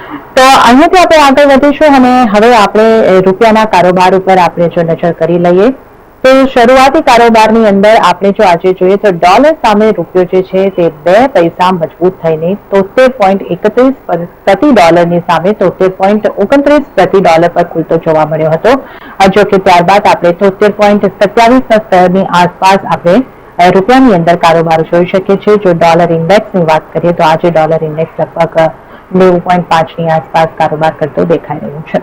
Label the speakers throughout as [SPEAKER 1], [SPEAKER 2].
[SPEAKER 1] તો અહીંયાથી આપણે આગળ વધીશું અને હવે આપણે રૂપિયાના કારોબાર ઉપર આપણે જો નજર કરી લઈએ તો શરૂઆતી કારોબારની અંદર આપણે જો આજે જોઈએ તો ડોલર સામે રૂપિયો જે છે તે 2 પૈસા મજબૂત થઈને 73.31 પ્રતિ ડોલરની સામે 73.29 પ્રતિ ડોલર પર ખુલતો જોવા મળ્યો હતો. જો કે ત્યારબાદ આપણે 73.27ના સ્તરની આસપાસ આપણે રૂપિયાની અંદર કારોબાર જોઈ શકીએ છીએ. જો ડોલર ઇન્ડેક્સની વાત કરીએ તો આજે ડોલર ઇન્ડેક્સ લગભગ 90.5ની આસપાસ કારોબાર કરતો દેખાઈ રહ્યું છે.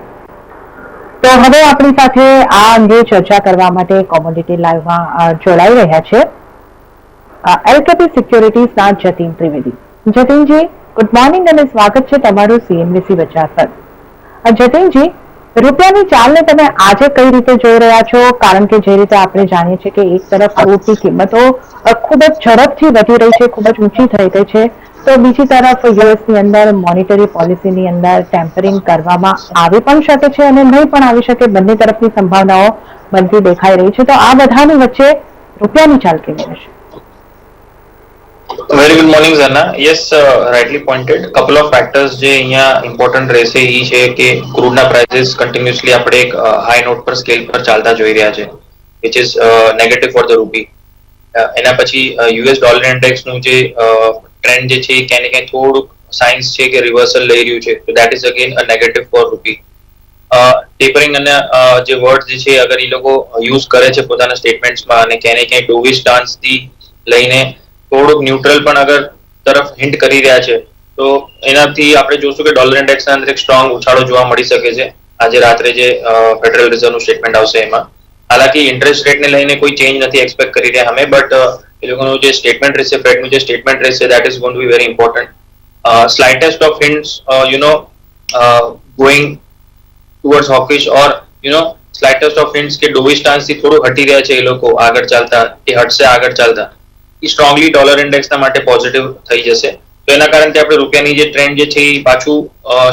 [SPEAKER 1] તો હવે આપણી સાથે આ અંગે ચર્ચા કરવા માટે કોમોડિટી લાઈવમાં જોડાઈ રહ્યા છે એલકેપી સિક્યોરિટીઝના જતીન ત્રિવેદી. જતીનજી, ગુડ મોર્નિંગ અને સ્વાગત છે તમારું સીએનબીસી બજાર પર. જતીનજી, રૂપિયાની ચાલને તમે આજે કઈ રીતે જોઈ રહ્યા છો? કારણ કે જે રીતે આપણે જાણીએ છીએ કે એક તરફ ક્રૂડની કિંમતો ખૂબ જ ઝડપથી વધી રહી છે, ખૂબ જ ઊંચી થઈ ગઈ છે, તો બીજી તરફ યુએસની અંદર મોનિટરી પોલિસીની અંદર ટેમ્પરિંગ કરવામાં આવી પણ શકે છે અને નહીં પણ આવી શકે. બંને તરફની સંભાવનાઓ બનતી દેખાઈ રહી છે. તો આ બધાની વચ્ચે રૂપિયાની ચાલ કેવી રહેશે?
[SPEAKER 2] Very good morning, Zanna. Yes, rightly pointed. Couple of factors જે અહીંયા important રહેશે એ છે કે ક્રૂડ ના પ્રાઇસીસ કન્ટિન્યુઅસલી આપણે એક હાઈ નોટ પર સ્કેલ પર ચાલતા જોઈ રહ્યા છે, which is negative for the rupee. એના પછી યુએસ ડોલર ઇન્ડેક્સ નું જે ટ્રેન્ડ જે છે ક્યાંય ને ક્યાંય થોડુંક સાઇન્સ છે કે રિવર્સલ લઈ રહ્યું છે, તો that is again a negative for rupee. Tapering અને જે વર્ડ જે છે અગર એ લોકો યુઝ કરે છે પોતાના સ્ટેટમેન્ટ્સમાં અને ક્યાંય ને ક્યાંય ડોવિશ સ્ટાન્સથી લઈને થોડુંક ન્યુટ્રલ પણ અગર તરફ હિન્ટ કરી રહ્યા છે, તો એનાથી આપણે જોશું કે ડોલર ઇન્ડેક્સના અંદર એક સ્ટ્રોંગ ઉછાળો જોવા મળી શકે છે આજે રાત્રે જે ફેડરલ રિઝર્વનું સ્ટેટમેન્ટ આવશે એમાં. હાલાકી ઇન્ટરેસ્ટ રેટને લઈને કોઈ ચેન્જ નથી એક્સપેક્ટ કરી રહ્યા અમે, બટ એ લોકોનું જે સ્ટેટમેન્ટ રહેશે, ફેડનું જે સ્ટેટમેન્ટ રહેશે, that is going to be very important. Slightest of hints going towards hawkish or slightest of hints કે ડોવી સ્ટાન્સથી થોડું હટી રહ્યા છે એ લોકો આગળ ચાલતા, એ હટશે આગળ ચાલતા, એ સ્ટ્રોંગલી ડોલર ઇન્ડેક્સના માટે પોઝિટિવ થઈ જશે. તો એના કારણથી આપણે રૂપિયાની જે ટ્રેન્ડ જે છે એ પાછું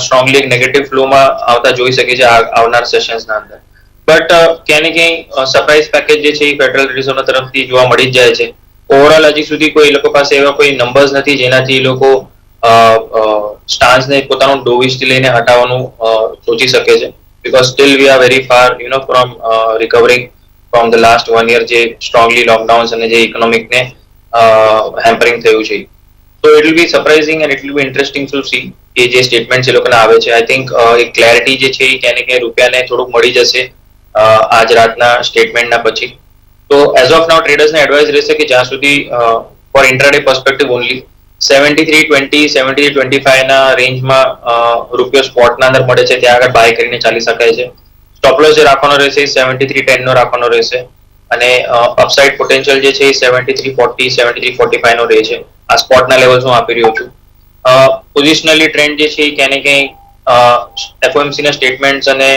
[SPEAKER 2] સ્ટ્રોંગલી એક નેગેટિવ ફ્લોમાં આવતા જોઈ શકીએ છીએ આવનાર સેશન્સના અંદર. બટ ક્યાંય ને ક્યાંય સરપ્રાઇઝ પેકેજ જે છે એ ફેડરલ રિઝર્વના તરફથી જોવા મળી જ જાય છે. ઓવરઓલ હજી સુધી કોઈ એ લોકો પાસે એવા કોઈ નંબર્સ નથી જેનાથી એ લોકો સ્ટાન્સને પોતાનું ડોવિશથી લઈને હટાવવાનું સોચી શકે છે, because still we are very far from recovering from the last 1 year જે સ્ટ્રોંગલી લોકડાઉન્સ અને જે ઇકોનોમિકને હેમ્પરિંગ થયું છે. તો it will be surprising and it will be interesting to see કે જે સ્ટેટમેન્ટ એ લોકોને આવે છે. આઈ થિંક એક ક્લેરિટી જે છે એ ક્યાંય ને ક્યાંય રૂપિયાને થોડુંક મળી જશે આજ રાતના સ્ટેટમેન્ટના પછી. તો એઝ ઓફ નાઉ ટ્રેડર્સને એડવાઇસ રહેશે કે જ્યાં સુધી ફોર ઇન્ટ્રાડે પર્સપેક્ટિવ ઓનલી 73.20 73.25 ના રેન્જમાં રૂપિયો સ્પોટના અંદર મળે છે ત્યાં આગળ બાય કરીને ચાલી શકાય છે. સ્ટોપ લોસ જે રાખવાનો રહેશે 73.10 નો રાખવાનો રહેશે અને અપસાઇડ પોટેન્શિયલ જે છે એ 73.40 73.45 નો રહે છે. આ સ્પોટના લેવલ્સ હું આપી રહ્યો છું. પોઝિશનલી ટ્રેન્ડ જે છે એ ક્યાંય ને ક્યાંય એફઓએમસી ના સ્ટેટમેન્ટ્સ અને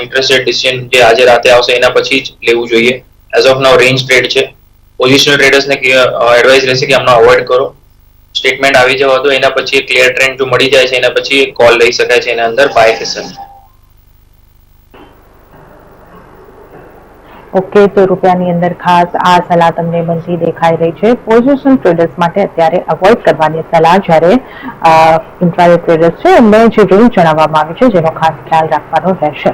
[SPEAKER 2] ઇન્ટરેસ્ટ રેટ ડિસિઝન જે આજે રાતે આવશે એના પછી જ લેવું જોઈએ. As of now range trade છે. પોઝિશનલ ટ્રેડર્સને એડવાઇસ રહેશે કે આમનો અવોઇડ કરો. સ્ટેટમેન્ટ આવી જવા દો, એના પછી ક્લિયર ટ્રેન્ડ જો મળી જાય છે એના પછી કોલ લઈ શકાય છે એના અંદર બાય સેશન.
[SPEAKER 1] ઓકે, તો રૂપિયાની અંદર ખાસ આ સલાહ તમને બનતી દેખાઈ રહી છે. પોઝિશનલ ટ્રેડર્સ માટે અત્યારે અવોઇડ કરવાની સલાહ જ્યારે ઇન્ટ્રાડે ટ્રેડર્સ છે એમને જે રૂલ જણાવવામાં આવ્યું છે જેનો ખાસ ખ્યાલ રાખવાનો રહેશે.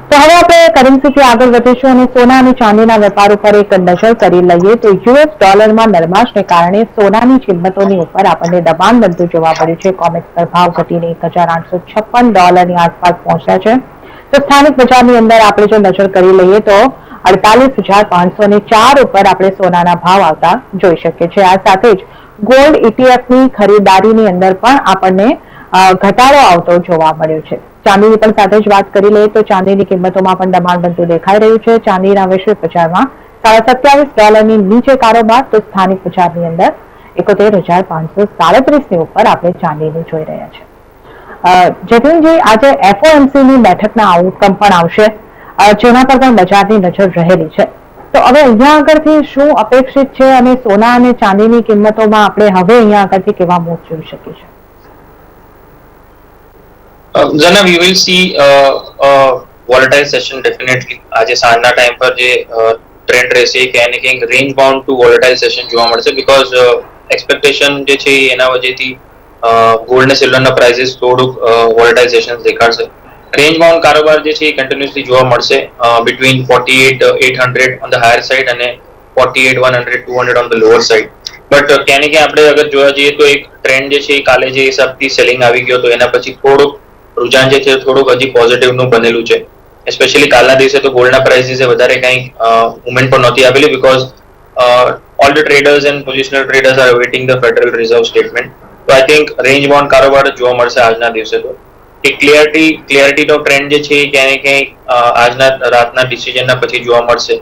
[SPEAKER 1] તો હવે આપણે કરન્સીથી આગળ વધીશું અને સોના અને ચાંદીના વેપાર ઉપર એક નજર કરી લઈએ તો યુએસ ડોલરમાં નરમાશને કારણે સોનાની કિંમતોની ઉપર આપણને દબાણ બનતું જોવા મળ્યું છે. કોમેક્સ પર ભાવ ઘટીને $1,856 આસપાસ પહોંચ્યા છે. તો સ્થાનિક બજારની અંદર આપણે જો નજર કરી લઈએ તો 48,504 ઉપર આપણે સોનાના ભાવ આવતા જોઈ શકીએ છીએ. આ સાથે જ ગોલ્ડ ઇટીએફની ખરીદારીની અંદર પણ આપણને ઘટાડો આવતો જોવા મળ્યો છે. ચાંદીની પણ સાથે જ વાત કરી લઈએ તો ચાંદીની કિંમતોમાં પણ દબાણ બનતું દેખાઈ રહ્યું છે. ચાંદીના વૈશ્વિક બજારમાં $27 નીચે કારોબાર, તો સ્થાનિક બજારની અંદર 71,537 ઉપર આપણે ચાંદીનું જોઈ રહ્યા છે. જતીનજી, આજે એફઓએમસીની બેઠકના આઉટકમ પણ આવશે જેના પર પણ બજારની નજર રહેલી છે. તો હવે અહીંયા આગળથી શું અપેક્ષિત છે અને સોના અને ચાંદીની કિંમતોમાં આપણે હવે અહીંયા આગળથી કેવા મૂવ જોઈ શકીએ છીએ?
[SPEAKER 2] Jana, we will see a volatile session definitely. આજે સાંજના ટાઈમ પર જે ટ્રેન્ડ રહેશે કે એને ક્યાંક range bound two volatile session જોવા મળશે, બીકોઝ એક્સપેક્ટેશન જે છે એના વજહથી ગોલ્ડ ને સિલ્વરના પ્રાઇસીસ થોડુંક વોલેટાઇઝેશન દેખાડશે. રેન્જ બાઉન્ડ કારોબાર જે છે એ કન્ટિન્યુઅસલી જોવા મળશે between 48,800 on the higher side અને 48,100 200 on the lower side. But ક્યાં ને ક્યાં આપણે અગર જોવા જઈએ તો એક ટ્રેન્ડ જે છે એ કાલે જે હિસાબથી સેલિંગ આવી ગયો તો એના પછી થોડુંક રુઝાન જે છે થોડુંક હજી પોઝિટિવ નું બનેલું છે. સ્પેશિયલી કાલના દિવસે તો ગોલ્ડના પ્રાઇસીસે વધારે કંઈ મુવમેન્ટ પણ નહોતી આપેલી because all the traders and positional traders are awaiting the Federal Reserve statement. So I think range bound કારોબાર જોવા મળશે આજના દિવસે તો કે ક્લિયરિટીનો ટ્રેન્ડ જે છે ક્યાંય ને ક્યાંય આજના રાતના ડિસિઝનના પછી જોવા મળશે.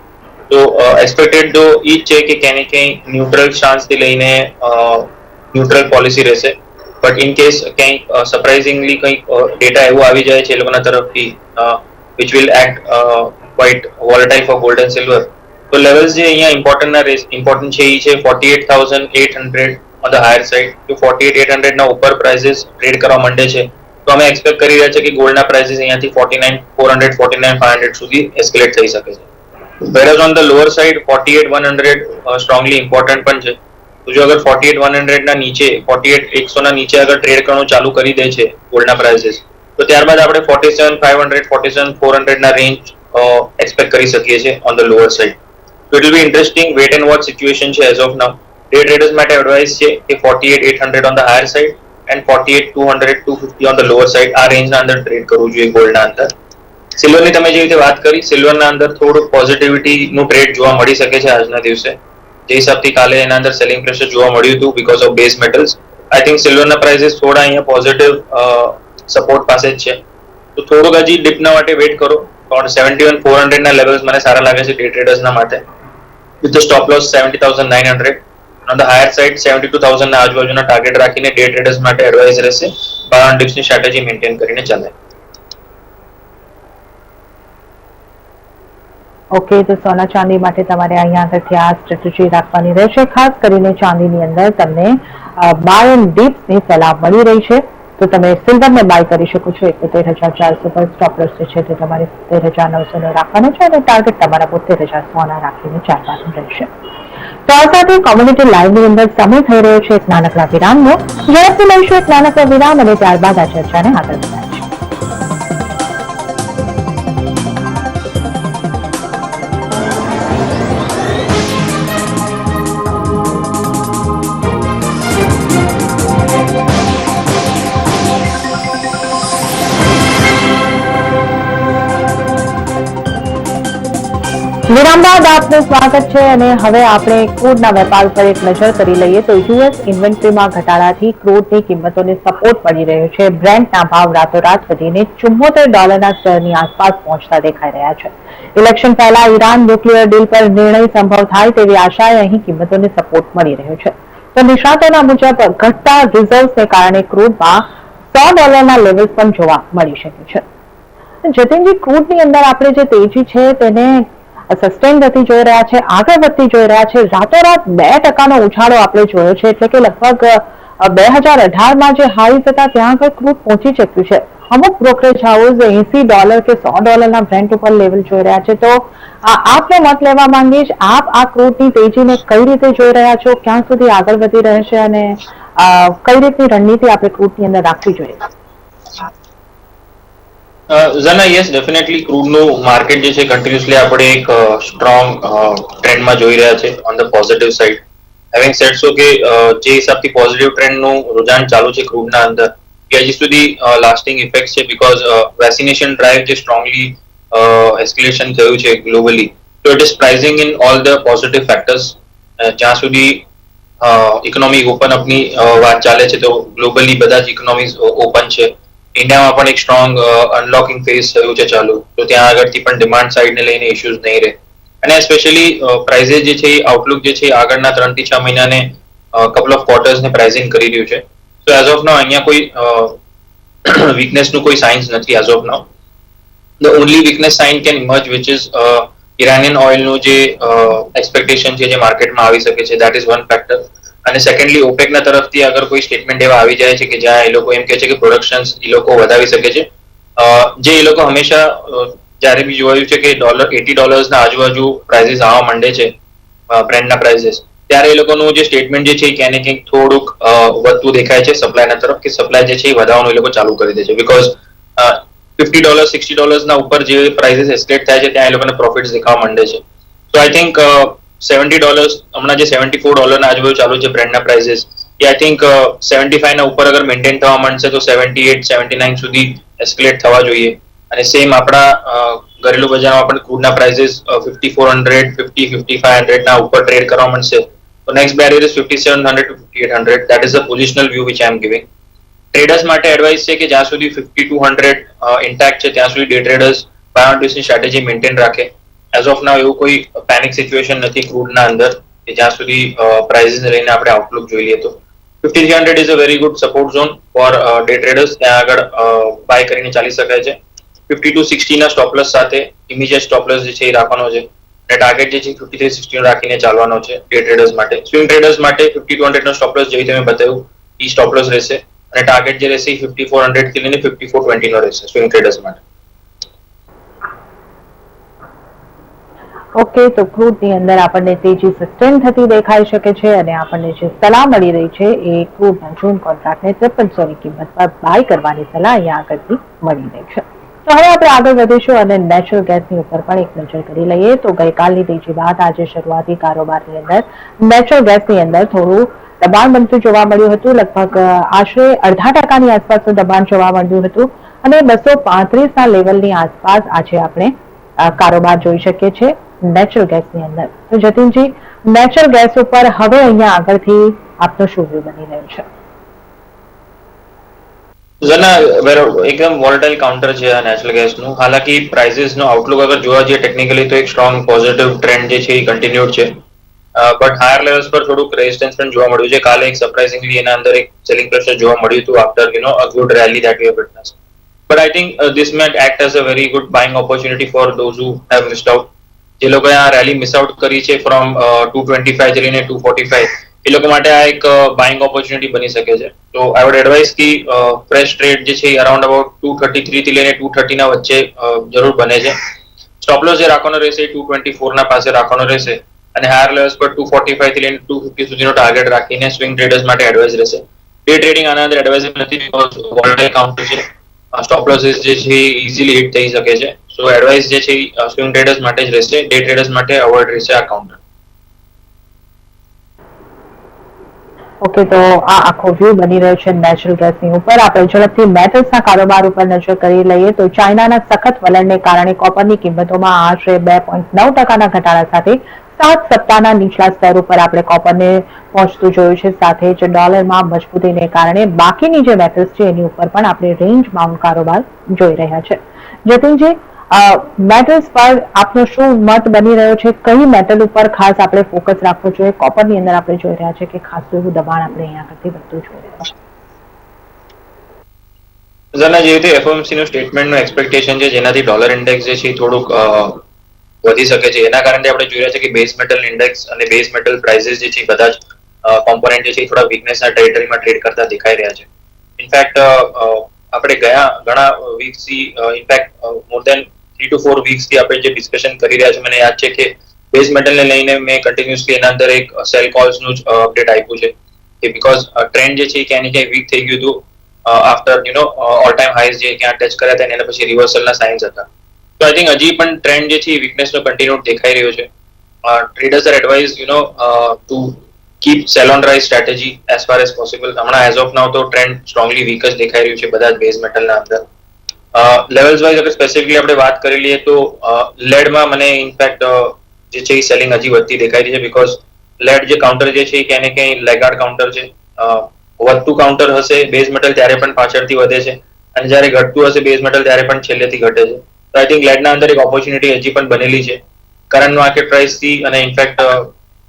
[SPEAKER 2] તો એક્સપેક્ટેડ તો એ જ છે કે ક્યાંય ને ક્યાંય ન્યુટ્રલ સ્ટાન્સથી લઈને ન્યુટ્રલ પોલિસી રહેશે. બટ ઇન કેસ ક્યાંય સરપ્રાઇઝિંગલી કંઈક ડેટા એવું આવી જાય છે એ લોકોના તરફથી which will act quite volatile for gold and silver. તો લેવલ્સ જે અહીંયા ઇમ્પોર્ટન્ટ છે એ છે 48,800 ઓન ધ હાયર સાઇડ. જો 48,800 ના ઉપર પ્રાઇસીસ ટ્રેડ કરવા માંડે છે તો અમે એક્સપેક્ટ કરી રહ્યા છે કે ગોલ્ડના પ્રાઇસીસ અહીંયાથી 49,400 49,500 સુધી એસ્કેલેટ થઈ શકે છે. Whereas on the lower side 48,100 strongly important પણ છે. તો જો અગર 48,100 ના નીચે 48,100 ના નીચે અગર ટ્રેડ કરવાનું ચાલુ કરી દે છે ગોલ્ડના પ્રાઇસીસ તો ત્યારબાદ આપણે 47,500 47,400 ના રેન્જ એક્સપેક્ટ કરી શકીએ છીએ on the lower side. So it will be interesting wait and watch situation છે as of now. Day traders માટે એડવાઇસ છે કે 48,800 on the higher side and 48,200 250 on the lower side આ રેન્જના અંદર ટ્રેડ કરવું જોઈએ ગોલ્ડના અંદર. સિલ્વરની તમે જે રીતે વાત કરી સિલ્વરના અંદર થોડું પોઝિટિવિટીનું ટ્રેડ જોવા મળી શકે છે આજના દિવસે. જે હિસાબથી કાલે એના અંદર સેલિંગ પ્રેશર જોવા મળ્યું હતું because of base metals. I think સિલ્વરના પ્રાઇસીસ થોડા અહીંયા પોઝિટિવ સપોર્ટ પાસે જ છે. તો થોડુંક હજી ડીપના માટે વેટ કરો. 71,400 ના લેવલ્સ મને સારા લાગે છે ડે ટ્રેડર્સના માટે. with the stop loss 70,900 on the higher side 72,000 ના આજુબાજુના ટાર્ગેટ રાખીને ડે ટ્રેડર્સ માટે એડવાઇસ રહેશે 12 ડિપ્સની સ્ટ્રેટેજી મેન્ટેન કરીને ચાલે.
[SPEAKER 1] ઓકે, તો સોના ચાંદી માટે તમારે અહીંયા આગળથી આ સ્ટ્રેટેજી રાખવાની રહેશે. ખાસ કરીને ચાંદીની અંદર તમને બાય એન્ડ ડિપ્સની સલાહ મળી રહી છે. તો તમે સિલ્વરને બાય કરી શકો છો 71,400 પર. સ્ટોપ લોસ જે છે તે તમારે 70,900 રાખવાનો છે અને ટાર્ગેટ તમારા 72,100 રાખીને ચાલવાનું રહેશે. તો આ સાથે કોમ્યુનિટી લાઈવની અંદર સમય થઈ રહ્યો છે એક નાનકડા વિરામનો. ઝડપથી લઈશું એક નાનકડા વિરામ અને ત્યારબાદ આ ચર્ચાને આગળ વધારીશું. વિરામ બાદ આપનું સ્વાગત છે અને હવે આપણે ક્રૂડના વેપાર પર એક નજર કરી લઈએ. તો યુએસ ઇન્વેન્ટરીમાં ઘટાડાથી ક્રૂડની કિંમતોને સપોર્ટ મળી રહ્યો છે. બ્રેન્ટના ભાવ રાતોરાત વધીને $74 સ્તરની આસપાસ પહોંચતા દેખાઈ રહ્યા છે. ઇલેક્શન પહેલા ઈરાન ન્યુક્લિયર ડીલ પર નિર્ણય સંભવ થાય તેવી આશાએ અહીં કિંમતોને સપોર્ટ મળી રહ્યો છે. તો નિષ્ણાતોના મુજબ ઘટતા રિઝર્વ્સને કારણે ક્રૂડમાં $100 લેવલ્સ પણ જોવા મળી શકે છે. જતીનજી, ક્રૂડની અંદર આપણે જે તેજી છે તેને સસ્ટેન ગતિ જોઈ રહ્યા છે, આગળ વધતી જોઈ રહ્યા છે. રાતોરાત 2% ઉછાળો આપણે જોયો છે, એટલે કે લગભગ 2018માં જે હાઈઝ હતા ત્યાં આગળ ક્રૂડ પહોંચી ચૂક્યું છે. અમુક બ્રોકરેજ હાઉસ $80 કે $100 બ્રેન્ટ ઉપર લેવલ જોઈ રહ્યા છે. તો આપને મત લેવા માંગીશ, આપ આ ક્રૂડની તેજીને કઈ રીતે જોઈ રહ્યા છો, ક્યાં સુધી આગળ વધી રહેશે અને કઈ રીતની રણનીતિ આપણે ક્રૂડની અંદર રાખવી જોઈએ?
[SPEAKER 2] ઝના, યસ, ડેફિનેટલી ક્રૂડનું માર્કેટ જે છે કન્ટિન્યુઅસલી આપણે એક સ્ટ્રોંગ ટ્રેન્ડમાં જોઈ રહ્યા છે on the positive side. Having said so કે જે હિસાબથી પોઝિટિવ ટ્રેન્ડનું રુઝાન ચાલુ છે ક્રૂડના અંદર કે હજી સુધી લાસ્ટિંગ ઇફેક્ટ છે બીકોઝ વેક્સિનેશન ડ્રાઈવ જે સ્ટ્રોંગલી એસ્કેલેશન થયું છે ગ્લોબલી. તો it is pricing in all the positive factors. જ્યાં સુધી ઇકોનોમી ઓપન અપની વાત ચાલે છે તો ગ્લોબલી બધા જ ઇકોનોમીઝ ઓપન છે. ઇન્ડિયામાં પણ એક સ્ટ્રોંગ અનલોકિંગ ફેઝ થયું છે ચાલુ. તો ત્યાં આગળથી પણ ડિમાન્ડ સાઇડને લઈને ઇશ્યુઝ નહીં રહે. અને સ્પેશિયલી પ્રાઇઝેસ જે છે આઉટલુક જે છે આગળના 3 થી 6 મહિનાને કપલ ઓફ ક્વાર્ટર્સને પ્રાઇઝિંગ કરી રહ્યું છે. તો એઝ ઓફ નાઉ અહીંયા કોઈ વીકનેસનું કોઈ સાઇન્સ નથી as of now. The only weakness sign can emerge which is Iranian ઓઇલનું જે એક્સપેક્ટેશન છે જે માર્કેટમાં આવી શકે છે, દેટ ઇઝ વન ફેક્ટર. અને સેકન્ડલી ઓપેકના તરફથી અગર કોઈ સ્ટેટમેન્ટ એવા આવી જાય છે કે જ્યાં એ લોકો એમ કહે છે કે પ્રોડક્શન એ લોકો વધાવી શકે છે, જે એ લોકો હંમેશા જ્યારે બી જોયું છે કે $80 ના આજુબાજુ પ્રાઇઝીસ આવવા માંડે છે બ્રેન્ડના પ્રાઇઝીસ, ત્યારે એ લોકોનું જે સ્ટેટમેન્ટ જે છે એ ક્યાંય ને ક્યાંક થોડુંક વધતું દેખાય છે સપ્લાયના તરફ, કે સપ્લાય જે છે એ વધારવાનું એ લોકો ચાલુ કરી દે છે. બીકોઝ $50 $60 ના ઉપર જે પ્રાઇસીસ એસ્કેલેટ થાય છે ત્યાં એ લોકોને પ્રોફિટ્સ દેખાવા માંડે છે. તો આઈ થિંક $70 હમણાં જે $74 ના આજુબાજુ ચાલુ છે બ્રેન્ડના પ્રાઇસીસ, એ આઈ થિંક 75 ના ઉપર અગર મેન્ટેન થવા માંડશે તો 78 79 સુધી એસ્કેલેટ થવા જોઈએ. અને સેમ આપણા ઘરેલું બજારમાં પણ ક્રૂડના પ્રાઇસીસ 5400 50 5500 ના ઉપર ટ્રેડ કરવા માંડશે તો next barrier is 5700 to 5800. That is the positional view which I am giving. Traders માટે એડવાઇસ છે કે જ્યાં સુધી 5200 ઇન્ટેક્ટ છે ત્યાં સુધી ડે ટ્રેડર્સ બાય ઓન ની સ્ટ્રેટેજી મેન્ટેન રાખે. એઝ ઓફ નાઉ એવું કોઈ પેનિક સિચ્યુએશન નથી ક્રૂડના અંદર કે જ્યાં સુધી પ્રાઇસીસને લઈને આપણે આઉટલુક જોઈ લઈએ તો 5300 is a very good support zone for day traders. ત્યાં આગળ બાય કરીને ચાલી શકાય છે. 5260 ના સ્ટોપલોસ સાથે ઇમિડિયેટ સ્ટોપલોસ જે છે એ રાખવાનો છે અને ટાર્ગેટ જે છે 5360 રાખીને ચાલવાનો છે ડે ટ્રેડર્સ માટે. સ્વિંગ ટ્રેડર્સ માટે 5200 નો સ્ટોપલોસ જેવી તમે બતાવ્યું એ સ્ટોપલોસ રહેશે અને ટાર્ગેટ જે રહેશે 5400 થી લઈને 5420 નો રહેશે સ્વિંગ ટ્રેડર્સ માટે.
[SPEAKER 1] ઓકે, તો ક્રૂડની અંદર આપણને તેજી સસ્ટેન થતી દેખાઈ શકે છે અને આપણને જે સલાહ મળી રહી છે એ ક્રૂડના જૂન કોન્ટ્રાક્ટને 5300 ની કિંમત પર બાય કરવાની સલાહ અહીંયા આગળથી મળી રહી છે. તો હવે આપણે આગળ વધીશું અને નેચરલ ગેસની ઉપર પણ એક નજર કરી લઈએ. તો ગઈકાલની તેજી બાદ આજે શરૂઆતી કારોબારની અંદર નેચરલ ગેસની અંદર થોડું દબાણ બનતું જોવા મળ્યું હતું. લગભગ આશરે 0.5% આસપાસનું દબાણ જોવા મળ્યું હતું અને 235 ના લેવલની આસપાસ આજે આપણે કારોબાર જોઈ શકીએ છીએ નેચરલ ગેસની અંદર. તો જતીનજી, નેચરલ ગેસ ઉપર હવે અહીંયા આગળથી આપનો શું વ્યૂ બની રહ્યો છે?
[SPEAKER 2] એકદમ વોલેટાઇલ કાઉન્ટર છે આ નેચરલ ગેસનું. હાલાકી પ્રાઇસીસનો આઉટલુક અગર જોવા જઈએ ટેકનિકલી તો એક સ્ટ્રોંગ પોઝિટિવ ટ્રેન્ડ જે છે એ કન્ટિન્યુડ છે. બટ હાયર લેવલ્સ પર થોડુંક રેઝિસ્ટન્સ પણ જોવા મળ્યું છે. કાલે એક સરપ્રાઇઝિંગલી એના અંદર એક સેલિંગ પ્રેશર જોવા મળ્યું હતું after a good rally that we have witnessed. But I think this might act as a very good buying opportunity for those who have missed out. જે લોકોએ આ રેલી મિસ આઉટ કરી છે from 225 થી લઈને 245, એ લોકો માટે આ એક બાઇંગ ઓપોર્ચ્યુનિટી બની શકે છે. તો આઈ વુડ એડવાઇસ કે ફ્રેશ ટ્રેડ જે છે અરાઉન્ડ અબાઉટ 233 થી લઈને 230 ના વચ્ચે જરૂર બને છે. સ્ટોપ લોસ જે રાખવાનો રહેશે 224 ના પાસે રાખવાનો રહેશે અને હાયર લેવલ્સ પર 245 થી લઈને 250 સુધીનો ટાર્ગેટ રાખીને સ્વિંગ ટ્રેડર્સ માટે એડવાઇસ રહેશે. ડે ટ્રેડિંગ આના અંદર એડવાઇઝ નથી બીકોઝ વોલેટાઇલ કાઉન્ટર છે. સ્ટોપ લોસીસ જે છે ઇઝીલી હિટ થઈ શકે છે. સો એડવાઇસ જે છે સ્વિંગ ટ્રેડર્સ માટે જ રહેશે, ડે ટ્રેડર્સ માટે અવોઇડ રહેશે આ કાઉન્ટર.
[SPEAKER 1] ઓકે, તો આ આખો વ્યૂ બની રહ્યો છે નેચરલ ગેસની ઉપર. આપણે ઝડપથી મેટલ્સના કારોબાર ઉપર નજર કરી લઈએ તો ચાઇનાના સખત વલણને કારણે કોપરની કિંમતોમાં આશરે 2.9% ઘટાડા સાથે 7 સપ્તાહના નીચલા સ્તર ઉપર આપણે કોપરને પહોંચતું જોયું છે. સાથે જ ડોલરમાં મજબૂતીને કારણે બાકીની જે મેટલ્સ છે એની ઉપર પણ આપણે રેન્જ બાઉન્ડ કારોબાર જોઈ રહ્યા છે. જતીનજી, મેટલ્સ પર આપનો શું મત બની રહ્યો છે? કઈ મેટલ ઉપર ખાસ આપણે ફોકસ રાખવું જોઈએ? કોપરની અંદર આપણે જોઈ રહ્યા છે કે ખાસ એવું દબાણ આપણે અહીંયા કરતી વધતું જોઈ રહ્યા છે.
[SPEAKER 2] જેવી રીતે એફઓએમસી નું સ્ટેટમેન્ટનું એક્સપેક્ટેશન છે જેનાથી ડોલર ઇન્ડેક્સ જે છે થોડુંક વધી શકે છે. એના કારણે આપણે જોઈ રહ્યા છે કે બેઝ મેટલ ઇન્ડેક્સ અને બેઝ મેટલ પ્રાઇસીસ જે છે બધા જ કોમ્પોનન્ટ જે છે થોડા વીકનેસના ટેરિટરીમાં ટ્રેડ કરતા દેખાઈ રહ્યા છે. ઇનફેક્ટ આપણે ઘણા વીક્સથી ઇનફેક્ટ મોર દેન 3 to 4 વીક્સથી આપણે જે ડિસ્કશન કરી રહ્યા છે, મને યાદ છે કે બેઝ મેટલને લઈને મેં કન્ટિન્યુઅસલી એના અંદર એક સેલ કોલ્સનું જ અપડેટ આપ્યું છે કે બીકોઝ ટ્રેન્ડ જે છે ક્યાંય ને ક્યાંય વીક થઈ ગયું હતું આફ્ટર ઓલ ટાઈમ હાઈઝ જે ક્યાં ટચ કર્યા હતા એના પછી રિવર્સલના સાઇન્સ હતા. તો આઈ થિંક હજી પણ ટ્રેન્ડ જે છે વીકનેસનો કન્ટિન્યુ દેખાઈ રહ્યો છે. Traders are advise to keep sell on rise strategy as far as possible. હમણાં એઝ ઓફ નાઉ તો ટ્રેન્ડ સ્ટ્રોંગલી વીક જ દેખાઈ રહ્યું છે બધા જ બેઝ મેટલના અંદર. લેવલ્સ વાઇઝ અગર સ્પેસિફિકલી આપણે વાત કરી લઈએ તો લેડમાં મને ઇનફેક્ટ જે છે એ સેલિંગ હજી વધતી દેખાઈ રહી છે બીકોઝ લેડ જે કાઉન્ટર જે છે એ ક્યાંય ને ક્યાંય લેગાર્ડ કાઉન્ટર છે. વધતું કાઉન્ટર હશે બેઝ મેટલ ત્યારે પણ પાછળથી વધે છે અને જ્યારે ઘટતું હશે બેઝ મેટલ ત્યારે પણ છેલ્લેથી ઘટે છે. તો આઈ થિંક લેડના અંદર એક ઓપોર્ચ્યુનિટી હજી પણ બનેલી છે કરંટ માર્કેટ પ્રાઇસથી અને ઇનફેક્ટ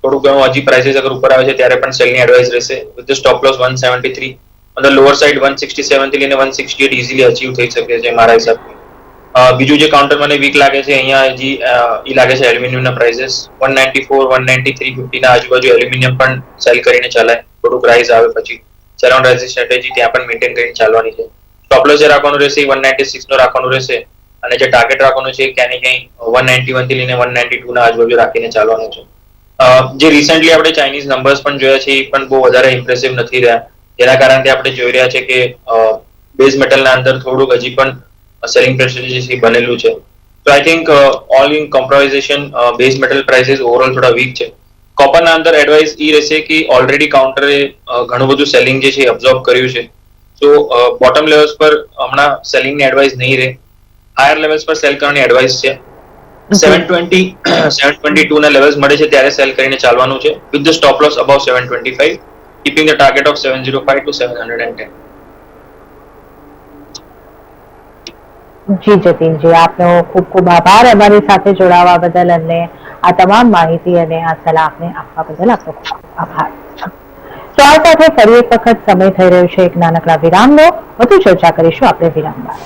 [SPEAKER 2] થોડું ઘણું હજી પ્રાઇસીસ અગર ઉપર આવે છે ત્યારે પણ સેલની એડવાઇસ રહેશે with the stop loss 173 on the lower side 167 થી લઈને 168 ઇઝીલી અચીવ થઈ શકે છે મારા હિસાબથી. બીજું જે કાઉન્ટર મને વીક લાગે છે અહીંયા હજી એ લાગે છે એલ્યુમિનિયમના પ્રાઇસીસ 194 193 50 ના આજુબાજુ એલ્યુમિનિયમ પણ સેલ કરીને ચાલાય. થોડુંક રાઇઝ આવે પછી સેલ ઓન રાઇઝ સ્ટ્રેટેજી ત્યાં પણ મેન્ટેન કરીને ચાલવાની છે. સ્ટોપ લોસ જે રાખવાનું રહેશે 196 નો રાખવાનું રહેશે અને જે ટાર્ગેટ રાખવાનું છે ક્યાંય ને ક્યાંય 191 થી લઈને 192 ના આજુબાજુ રાખીને ચાલવાનું છે. જે રિસેન્ટલી આપણે ચાઇનીઝ નંબર્સ પણ જોયા છે એ પણ બહુ વધારે ઇમ્પ્રેસિવ નથી રહ્યા, જેના કારણથી આપણે જોઈ રહ્યા છે કે બેઝ મેટલના અંદર થોડુંક હજી પણ સેલિંગ પ્રેશર જે છે બનેલું છે. તો I think all in compromisation base metal prices overall થોડા વીક છે. કોપરના અંદર એડવાઇસ એ રહેશે કે ઓલરેડી કાઉન્ટરે ઘણું બધું સેલિંગ જે છે અબ્ઝોર્બ કર્યું છે, તો બોટમ લેવલ્સ પર હમણાં સેલિંગની એડવાઇસ નહીં રહે, હાયર લેવલ્સ પર સેલ કરવાની એડવાઇસ છે. 722 ના લેવલ્સ મળે છે ત્યારે સેલ કરીને ચાલવાનું છે, with the stop loss about 725, keeping the target of 705 to 710.
[SPEAKER 1] જી જતીનજી, આપનો ખૂબ ખૂબ આભાર અમારી સાથે જોડાવા બદલ અને આ તમામ માહિતી અને આ સલાહ આપને આપવા બદલ આપનો ખૂબ ખૂબ આભાર. તો આ સાથે ફરી એક વખત સમય થઈ રહ્યો છે એક નાનકડા વિરામનો. વધુ ચર્ચા કરીશું આપણે વિરામ બાદ.